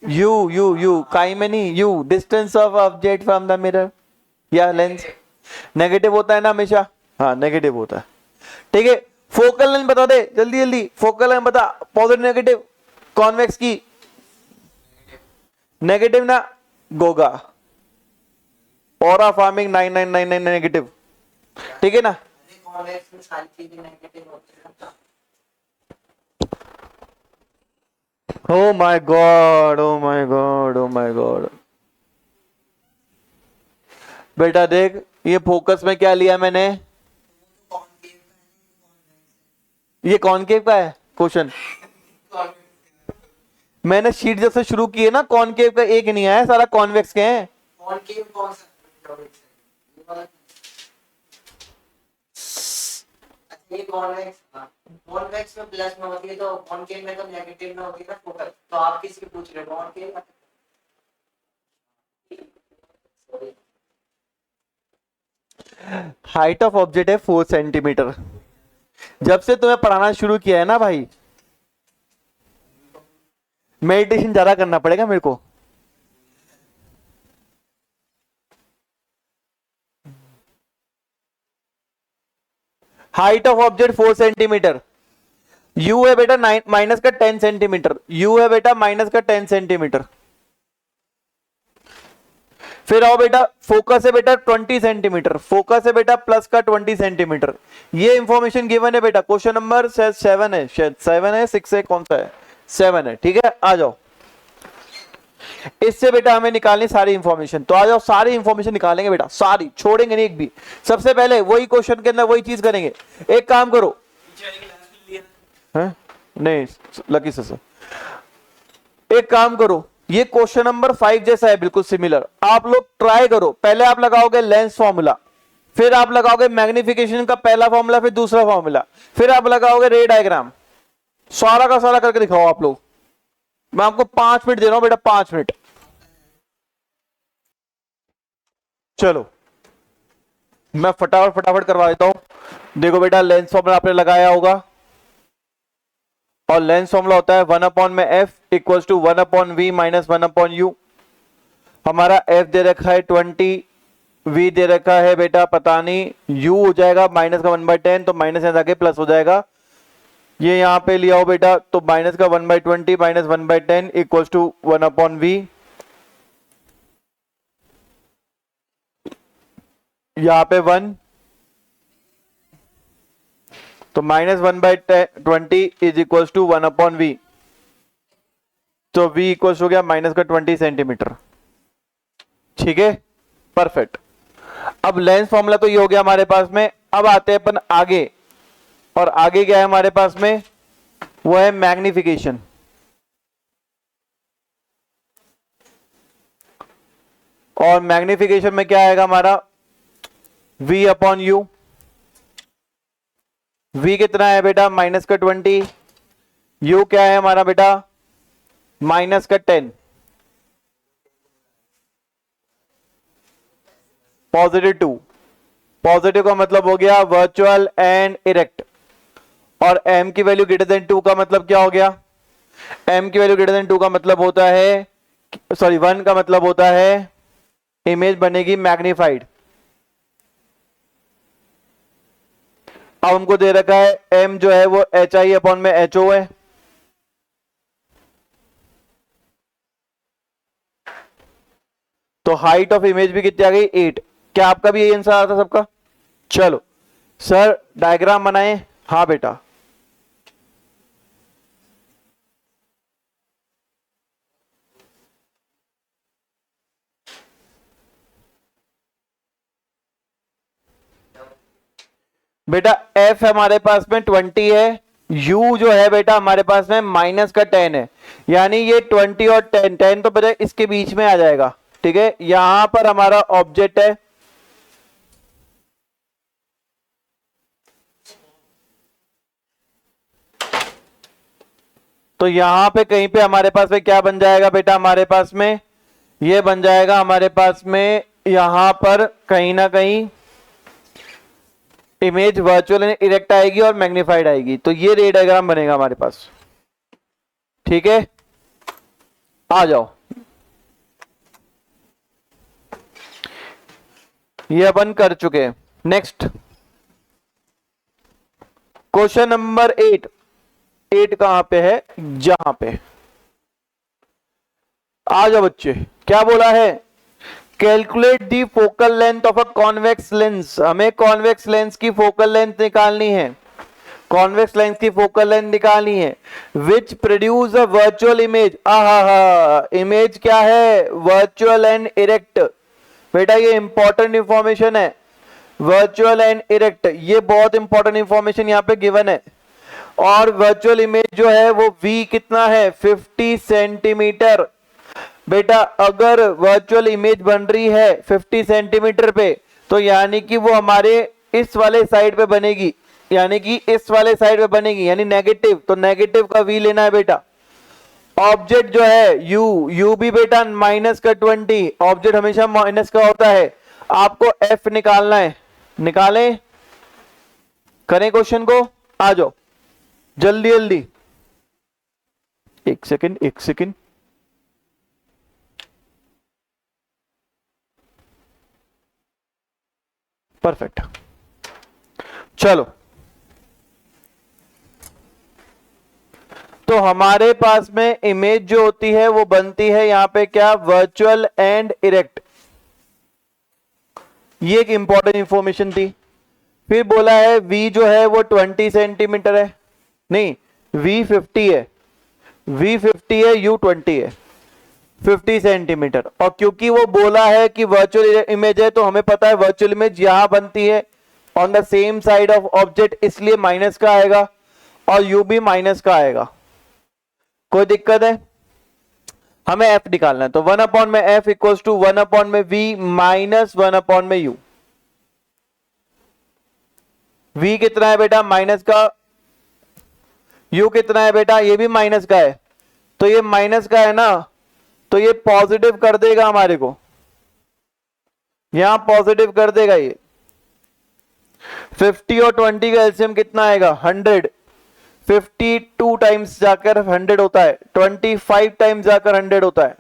यू काई में नहीं, you distance of object from the mirror या लेंस। नेगेटिव होता है ना हमेशा, हाँ नेगेटिव होता है। ठीक है, फोकल लेंथ बता दे जल्दी जल्दी, फोकल लेंथ बता, पॉजिटिव नेगेटिव कॉन्वेक्स की। नेगेटिव ना गोगा, ऑरा फार्मिंग 9999 नेगेटिव। ठीक है ना, कॉन्वेक्स में सारी चीजें नेगेटिव होती है। Oh my God, oh my God, oh my God. बेटा देख, ये फोकस में क्या लिया मैंने, ये कॉनकेव का है क्वेश्चन। मैंने शीट जब से शुरू की है ना, कॉनकेव का एक नहीं आया, सारा कॉन्वेक्स के हैं। कॉनकेव कौन सा, ये कॉन्वेक्स, कॉन्वेक्स में प्लस में होती है, तो कॉनकेव में तो नेगेटिव में होती है ना फोकल। तो आप किसकी पूछ रहे हो, कॉनकेव? हाइट ऑफ ऑब्जेक्ट है 4 सेंटीमीटर। जब से तुम्हें पढ़ाना शुरू किया है ना भाई, मेडिटेशन ज्यादा करना पड़ेगा मेरे को। Height of object 4 centimetre, you है बेटा माइनस का 10 सेंटीमीटर, यू है बेटा माइनस का 10 सेंटीमीटर। फिर आओ बेटा, फोकस है बेटा 20 सेंटीमीटर, फोकस है बेटा प्लस का 20 सेंटीमीटर। ये इंफॉर्मेशन गिवन है बेटा, क्वेश्चन नंबर 7 है, शायद 7 है, 6 है, कौन सा है, 7 है। ठीक है, आ जाओ, इससे बेटा हमें निकालनी सारी इंफॉर्मेशन। तो आ जाओ, सारी इंफॉर्मेशन निकालेंगे बेटा, सारी, छोड़ेंगे नहीं एक भी। सबसे पहले वही क्वेश्चन के अंदर वही चीज करेंगे। एक काम करो, नहीं लकी सर, एक काम करो, ये क्वेश्चन नंबर 5 जैसा है, बिल्कुल सिमिलर। आप लोग ट्राई करो, पहले आप लगाओगे लेंस फॉर्मूला, फिर आप लगाओगे मैग्निफिकेशन का पहला फॉर्मूला, फिर दूसरा फॉर्मूला, फिर आप लगाओगे रे डायग्राम। सारा का सारा करके दिखाओ आप लोग। मैं आपको 5 मिनट दे रहा हूं बेटा, 5 मिनट। चलो मैं फटाफट फटाफट करवा देता हूं। देखो बेटा, लेंस फॉर्मूला आपने लगाया होगा, और लेंस फॉर्मूला होता है 1 में F equals to 1/v minus 1/u। हमारा एफ दे रखा है 20, v दे रखा है बेटा पता नहीं, u हो जाएगा माइनस का 1/10, तो माइनस यहां जाके प्लस हो जाएगा। ये यहां पे लिया हो बेटा, तो माइनस का 1/20 माइनस 1/10 इक्वल्स टू 1/v। यहां पे 1, तो minus 1/20 is equals to 1/v। तो v इक्वल्स हो गया माइनस का 20 सेंटीमीटर। ठीक है, परफेक्ट। अब लेंस फॉर्मूला तो ये हो गया हमारे पास में। अब आते हैं अपन आगे, और आगे क्या है हमारे पास में, वो है मैग्निफिकेशन। और मैग्निफिकेशन में क्या आएगा हमारा, v/u। v कितना है बेटा, माइनस का 20, u क्या है हमारा बेटा, माइनस का 10। +2, पॉजिटिव का मतलब हो गया वर्चुअल एंड इरेक्ट। और m की वैल्यू ग्रेटर देन 2 का मतलब क्या हो गया, m की वैल्यू ग्रेटर देन 2 का मतलब होता है, सॉरी 1 का मतलब होता है इमेज बनेगी मैग्नीफाइड। अब हमको दे रखा है m जो है वो HI/HO है। तो हाइट ऑफ इमेज भी कितनी आ गई, 8। क्या आपका भी यही आंसर आ था सबका? चलो सर डायग्राम बनाए। हाँ बेटा, बेटा f हमारे पास में 20 है, u जो है बेटा हमारे पास में माइनस का 10 है, यानी ये 20 और 10, 10 तो बेटा इसके बीच में आ जाएगा। ठीक है, यहां पर हमारा ऑब्जेक्ट है, तो यहां पे कहीं पे हमारे पास में क्या बन जाएगा बेटा, हमारे पास में ये बन जाएगा हमारे पास में, यहां पर कहीं ना कहीं इमेज वर्चुअल इरेक्ट आएगी और मैग्नीफाइड आएगी। तो ये रे डायग्राम बनेगा हमारे पास। ठीक है, आ जाओ, ये अपन कर चुके हैं। Next question number 8। 8 कहां पे है, जहां पे, आ जाओ बच्चे। क्या बोला है, calculate the focal length of a convex lens. हमें कॉन्वेक्स लेंस की फोकल लेंथ निकालनी है, कॉन्वेक्स लेंस की फोकल लेंथ निकालनी है, which produce a virtual image. Image क्या है, वर्चुअल एंड इरेक्ट। बेटा ये इंपॉर्टेंट इंफॉर्मेशन है, वर्चुअल एंड इरेक्ट, ये बहुत इंपॉर्टेंट इंफॉर्मेशन यहां पे गिवन है। और वर्चुअल इमेज जो है वो v कितना है, 50 सेंटीमीटर। बेटा अगर वर्चुअल इमेज बन रही है 50 सेंटीमीटर पे, तो यानी कि वो हमारे इस वाले साइड पे बनेगी, यानी कि इस वाले साइड पे बनेगी, यानी नेगेटिव, तो नेगेटिव का v लेना है बेटा। ऑब्जेक्ट जो है u भी बेटा माइनस का 20, ऑब्जेक्ट हमेशा माइनस का होता है। आपको f निकालना है, निकालें, करें क्वेश्चन को, आ जाओ जल्दी जल्दी। एक सेकंड, एक सेकंड, परफेक्ट, चलो। तो हमारे पास में इमेज जो होती है वो बनती है यहां पे क्या, वर्चुअल एंड इरेक्ट। ये एक इंपॉर्टेंट इंफॉर्मेशन थी। फिर बोला है v जो है वो 20 सेंटीमीटर है, नहीं v 50 है, v 50 है, u 20 है, 50 सेंटीमीटर। और क्योंकि वो बोला है कि वर्चुअल इमेज है, तो हमें पता है वर्चुअल इमेज यहां बनती है on the same side of object, इसलिए माइनस का आएगा और u भी माइनस का आएगा। कोई दिक्कत है, हमें f निकालना है, तो 1 अपॉन में f इक्वल टू 1 अपॉन में v माइनस 1 अपॉन में u। v कितना है बेटा, माइनस का, u कितना है बेटा, ये भी माइनस का है, तो ये माइनस का है ना, तो ये पॉजिटिव कर देगा हमारे को, यहां पॉजिटिव कर देगा ये। 50 और 20 का एलसीएम कितना आएगा, 100। 52 टाइम्स जाकर 100 होता है, 25 टाइम्स जाकर 100 होता है।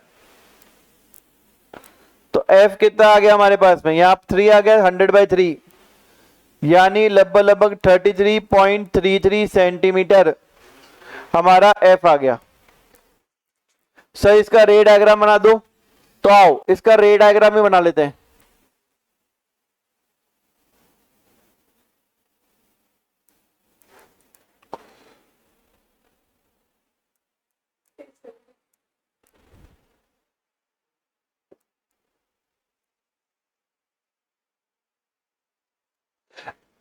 तो f कितना आ गया हमारे पास में, यहां 3 आ गया, 100/3, यानी लगभग लगभग 33.33 सेंटीमीटर हमारा f आ गया। सर इसका रे डायग्राम बना दो, तो आओ इसका रे डायग्राम ही बना लेते हैं।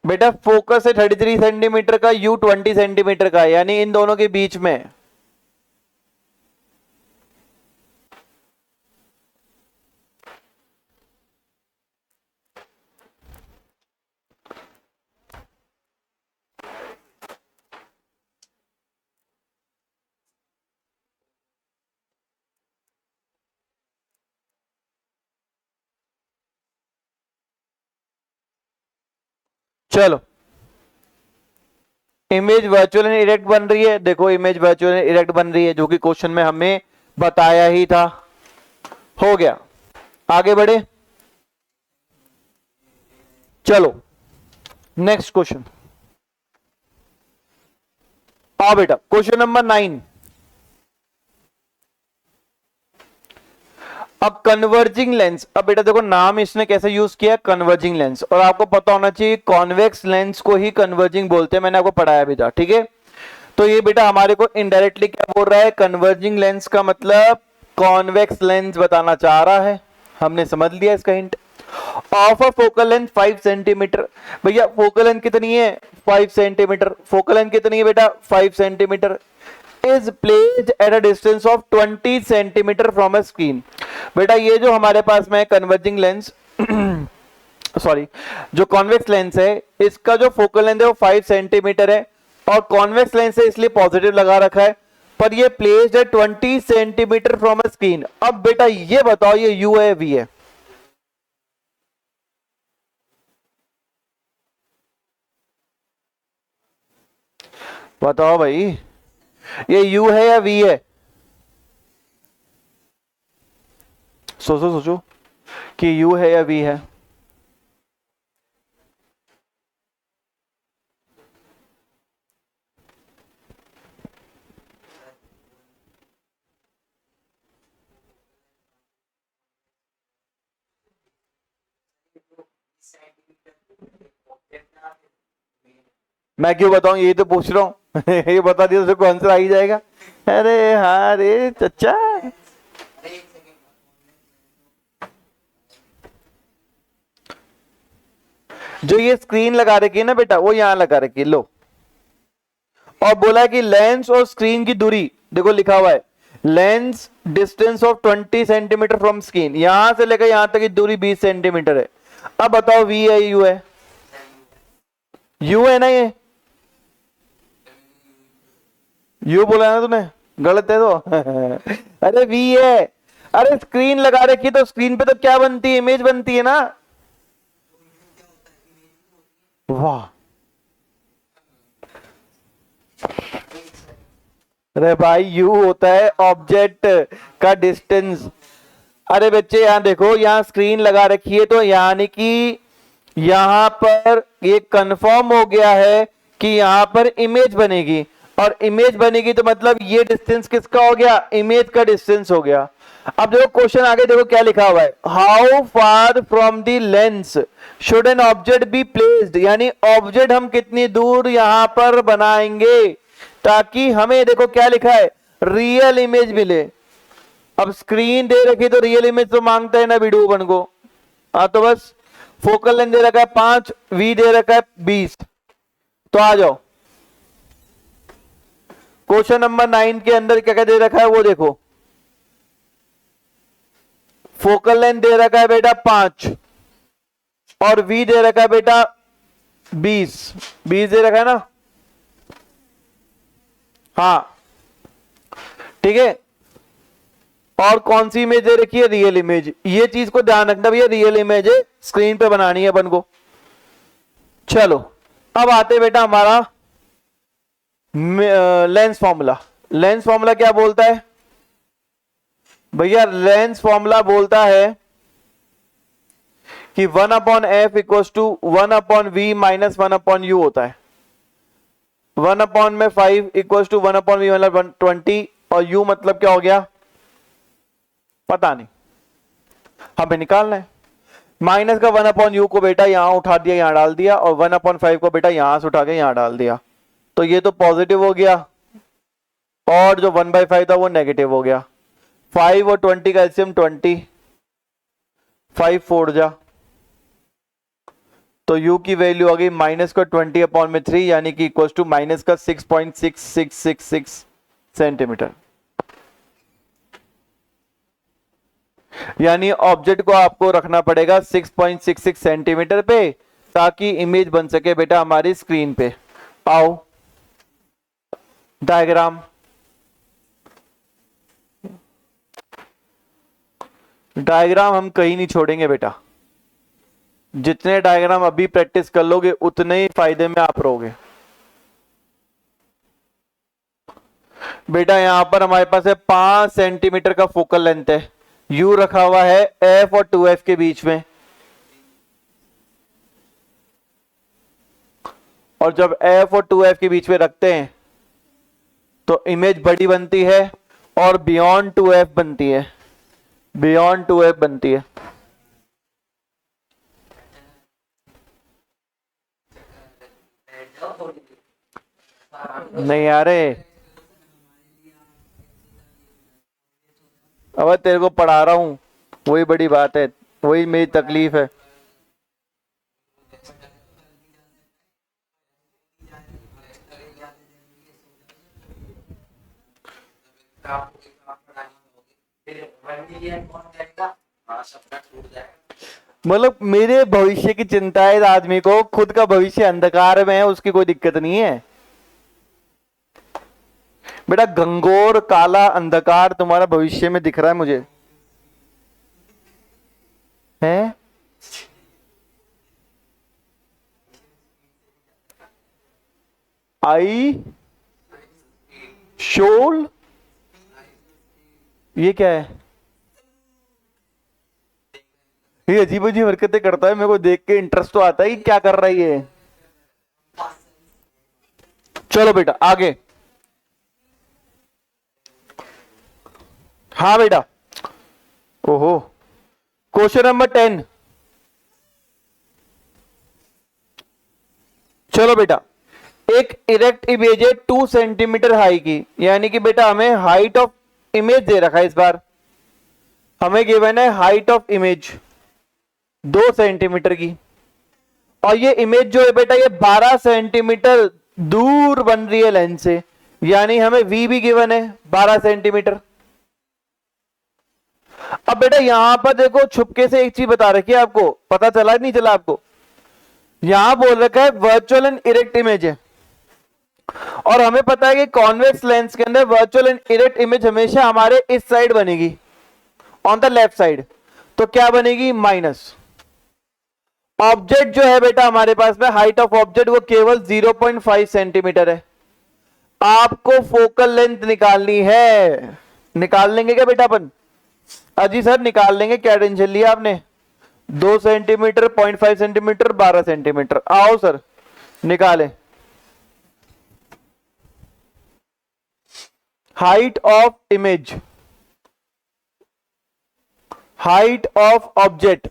बेटा फोकस है 33 सेंटीमीटर का, यू 20 सेंटीमीटर का, यानी इन दोनों के बीच में। चलो इमेज वर्चुअल एंड इरेक्ट बन रही है, देखो इमेज वर्चुअल एंड इरेक्ट बन रही है, जो कि क्वेश्चन में हमें बताया ही था। हो गया, आगे बढ़े, चलो नेक्स्ट क्वेश्चन। आओ बेटा क्वेश्चन नंबर 9। अब कन्वर्जिंग लेंस, अब बेटा देखो नाम इसने कैसे यूज किया, कन्वर्जिंग लेंस, और आपको पता होना चाहिए कॉन्वेक्स लेंस को ही कन्वर्जिंग बोलते हैं, मैंने आपको पढ़ाया भी था, ठीक है। तो ये बेटा हमारे को इनडायरेक्टली क्या बोल रहा है, कन्वर्जिंग लेंस का मतलब कॉन्वेक्स लेंस बताना चाह रहा है, हमने समझ लिया इसका hint. Of a focal length 5 centimetre, भैया फोकल लेंथ कितनी है, 5 सेंटीमीटर, फोकल लेंथ कितनी है बेटा, 5 centimetre, is placed at a distance of 20 centimetre from a screen. बेटा ये जो हमारे पास में कन्वर्जिंग लेंस सॉरी जो कॉन्वेक्स लेंस है, इसका जो फोकल लेंथ है वो 5 सेंटीमीटर है, और कॉन्वेक्स लेंस है इसलिए पॉजिटिव लगा रखा है, पर ये प्लेस्ड है 20 सेंटीमीटर फ्रॉम अ स्क्रीन। अब बेटा ये बताओ ये यू है वी है, बताओ भाई, ये u है या v है, सोचो सोचो कि यू है या वी है। मैं क्यों बताऊं, यही तो पूछ रहा हूँ। ये बता दिया तो आंसर आ ही जाएगा। अरे हाँ रे चचा। जो ये स्क्रीन लगा रखी है ना बेटा, वो यहां लगा रखी है, लो। और बोला है कि लेंस और स्क्रीन की दूरी, देखो लिखा हुआ है lens distance of 20 centimetre from screen, यहां से लेकर यहां तक की दूरी 20 सेंटीमीटर है। अब बताओ वी है यू है? यू है ना ये? यू बोला है ना तूने, गलत है तो। अरे वी है। अरे स्क्रीन लगा रखी है तो स्क्रीन पे तो क्या बनती है, इमेज बनती है ना। वाह। अरे भाई यू होता है ऑब्जेक्ट का डिस्टेंस। अरे बच्चे यहां देखो, यहां स्क्रीन लगा रखी है तो यानी कि यहां पर ये कंफर्म हो गया है कि यहां पर इमेज बनेगी, और इमेज बनेगी तो मतलब ये डिस्टेंस किसका हो गया, इमेज का डिस्टेंस हो गया। अब देखो क्वेश्चन आगे देखो क्या लिखा हुआ है, how far from the lens should an object be placed, यानी ऑब्जेक्ट हम कितनी दूर यहां पर बनाएंगे ताकि हमें, देखो क्या लिखा है, रियल इमेज मिले। अब स्क्रीन दे रखी तो रियल इमेज तो मांगता है ना वीडियो बन को। हाँ तो बस फोकल लेंथ दे रखा है 5, वी दे रखा है 20। तो आ जाओ क्वेश्चन नंबर 9 के अंदर क्या क्या दे रखा है वो देखो। फोकल लेंथ दे रखा है बेटा 5 और वी दे रखा है बेटा 20। 20 दे रखा है ना, हाँ ठीक है। और कौन सी इमेज दे रखी है, रियल इमेज। ये चीज को ध्यान रखना भैया, रियल इमेज है, स्क्रीन पे बनानी है अपन को। चलो अब आते बेटा हमारा लेंस फॉर्मूला। लेंस फॉर्मूला क्या बोलता है भैया, लेंस फॉर्मूला बोलता है कि 1/f equal to 1/v minus 1/u होता है। 1 में 5 इक्वल टू 1/v मतलब 20, और u मतलब क्या हो गया पता नहीं, हमें निकालना है। माइनस का 1/u को बेटा यहां उठा दिया, यहां डाल दिया, और 1/5 को बेटा यहां से उठा के यहां डाल दिया, तो ये तो पॉजिटिव हो गया, और जो 1/5 था वो नेगेटिव हो गया। 5 और 20 का एलसीएम 20, 5 फोड़ जा, तो u की वैल्यू आ गई माइनस का 20/3 यानी कि इक्वल टू माइनस का 6.6666 सेंटीमीटर। यानी ऑब्जेक्ट को आपको रखना पड़ेगा 6.66 सेंटीमीटर पे ताकि इमेज बन सके बेटा हमारी स्क्रीन पे। आओ डायग्राम, डायग्राम हम कहीं नहीं छोड़ेंगे बेटा, जितने डायग्राम अभी प्रैक्टिस कर लोगे उतने ही फायदे में आप रहोगे। बेटा यहां पर हमारे पास है 5 सेंटीमीटर का फोकल लेंथ है, यू रखा हुआ है f और 2f के बीच में, और जब f और 2f के बीच में रखते हैं तो इमेज बड़ी बनती है और बियॉन्ड 2f बनती है, बियॉन्ड 2f बनती है। नहीं आ रहे, अब तेरे को पढ़ा रहा हूं, वही बड़ी बात है, वही मेरी तकलीफ है। मतलब मेरे भविष्य की चिंता है इस आदमी को, खुद का भविष्य अंधकार में है, उसकी कोई दिक्कत नहीं है बेटा। घंघोर काला अंधकार तुम्हारा भविष्य में दिख रहा है मुझे, है? आई शोल, ये क्या है? ये अजीब अजीब हरकतें करता है, मेरे को देख के इंटरेस्ट तो आता है कि क्या कर रहा है ये। चलो बेटा आगे। हाँ बेटा, ओहो, क्वेश्चन नंबर 10। चलो बेटा, एक इरेक्ट इमेज है 2 सेंटीमीटर हाई की, यानी कि बेटा हमें हाइट ऑफ इमेज दे रखा है। इस बार हमें गिवन है हाइट ऑफ इमेज 2 सेंटीमीटर की, और ये इमेज जो है बेटा ये 12 सेंटीमीटर दूर बन रही है लेंस से, यानी हमें v भी गिवन है 12 सेंटीमीटर। अब बेटा यहां पर देखो छुपके से एक चीज बता रखी है, आपको पता चला नहीं चला आपको? यहां बोल रखा है वर्चुअल एंड इरेक्ट इमेज है, और हमें पता है कि कॉन्वेक्स लेंस के अंदर वर्चुअल एंड इरेक्ट इमेज हमेशा हमारे इस साइड बनेगी, ऑन द लेफ्ट साइड। तो क्या बनेगी? माइनस। ऑब्जेक्ट जो है बेटा हमारे पास में, हाइट ऑफ ऑब्जेक्ट वो केवल 0.5 सेंटीमीटर है। आपको फोकल लेंथ निकालनी है, निकाल लेंगे क्या बेटा अपन? अजी सर निकाल लेंगे, क्या टेंशन लिया आपने? 2 सेंटीमीटर, 0.5 सेंटीमीटर, 12 सेंटीमीटर। आओ सर निकालें। Height of image, height of object,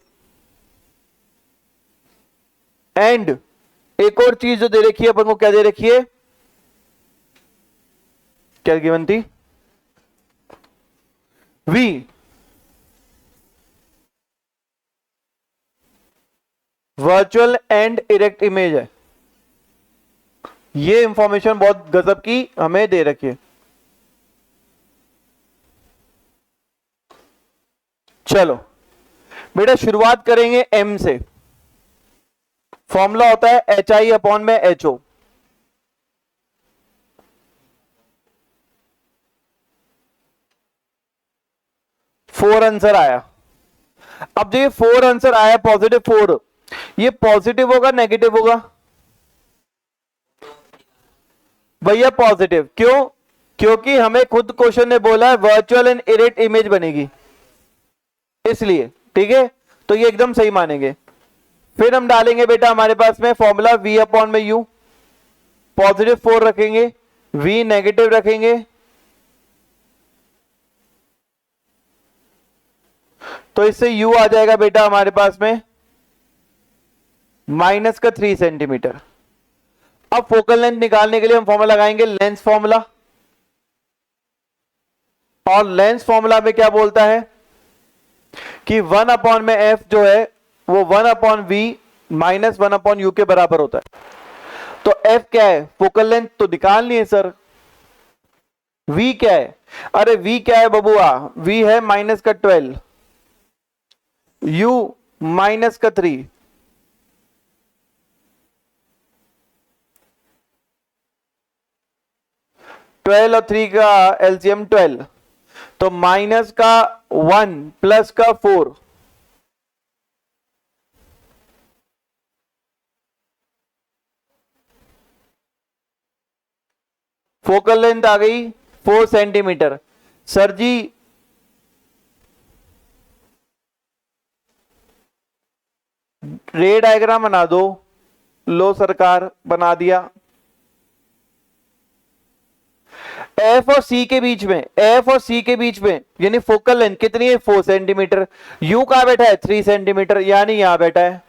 and एक और चीज जो दे रखी है अपन को, क्या दे रखी है? क्या गिवन थी? v। Virtual and erect image है। ये इंफॉर्मेशन बहुत गजब की हमें दे रखी है। चलो बेटा शुरुआत करेंगे m से। फॉर्मूला होता है HI अपॉन में HO। फोर आंसर आया। अब देखिए 4 आंसर आया, पॉजिटिव 4, ये पॉजिटिव होगा नेगेटिव होगा? भैया पॉजिटिव। क्यों? क्योंकि हमें खुद क्वेश्चन ने बोला है वर्चुअल एंड इरेक्ट इमेज बनेगी, इसलिए। ठीक है, तो ये एकदम सही मानेंगे। फिर हम डालेंगे बेटा हमारे पास में फॉर्मूला v अपॉन में u, पॉजिटिव 4 रखेंगे, v नेगेटिव रखेंगे, तो इससे u आ जाएगा बेटा हमारे पास में माइनस का 3 सेंटीमीटर। अब फोकल लेंथ निकालने के लिए हम फॉर्मूला लगाएंगे लेंस फॉर्मूला, और लेंस फॉर्मूला में क्या बोलता है कि 1 अपॉन में f जो है वो 1 upon v minus 1 upon u के बराबर होता है। तो f क्या है? फोकल लेंथ तो निकालनी है सर। v क्या है? अरे v क्या है बबुआ? v है माइनस का 12, u माइनस का 3। ट्वेल्व और 3 का एलसीएम 12, तो माइनस का 1 प्लस का 4, फोकल लेंथ आ गई 4 सेंटीमीटर। सर जी रे डायग्राम बना दो। लो सरकार बना दिया। एफ और सी के बीच में, एफ और सी के बीच में यानी फोकल लेंथ कितनी है? 4 सेंटीमीटर। यू कहां बैठा है? 3 सेंटीमीटर, यानी यहां बैठा है।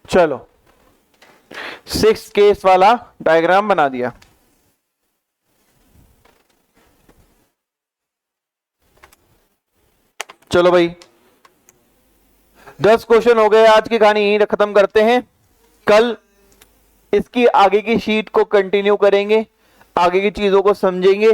चलो 6 केस वाला डायग्राम बना दिया। चलो भाई 10 क्वेश्चन हो गए, आज की कहानी यहीं खत्म करते हैं। कल इसकी आगे की शीट को कंटिन्यू करेंगे, आगे की चीजों को समझेंगे।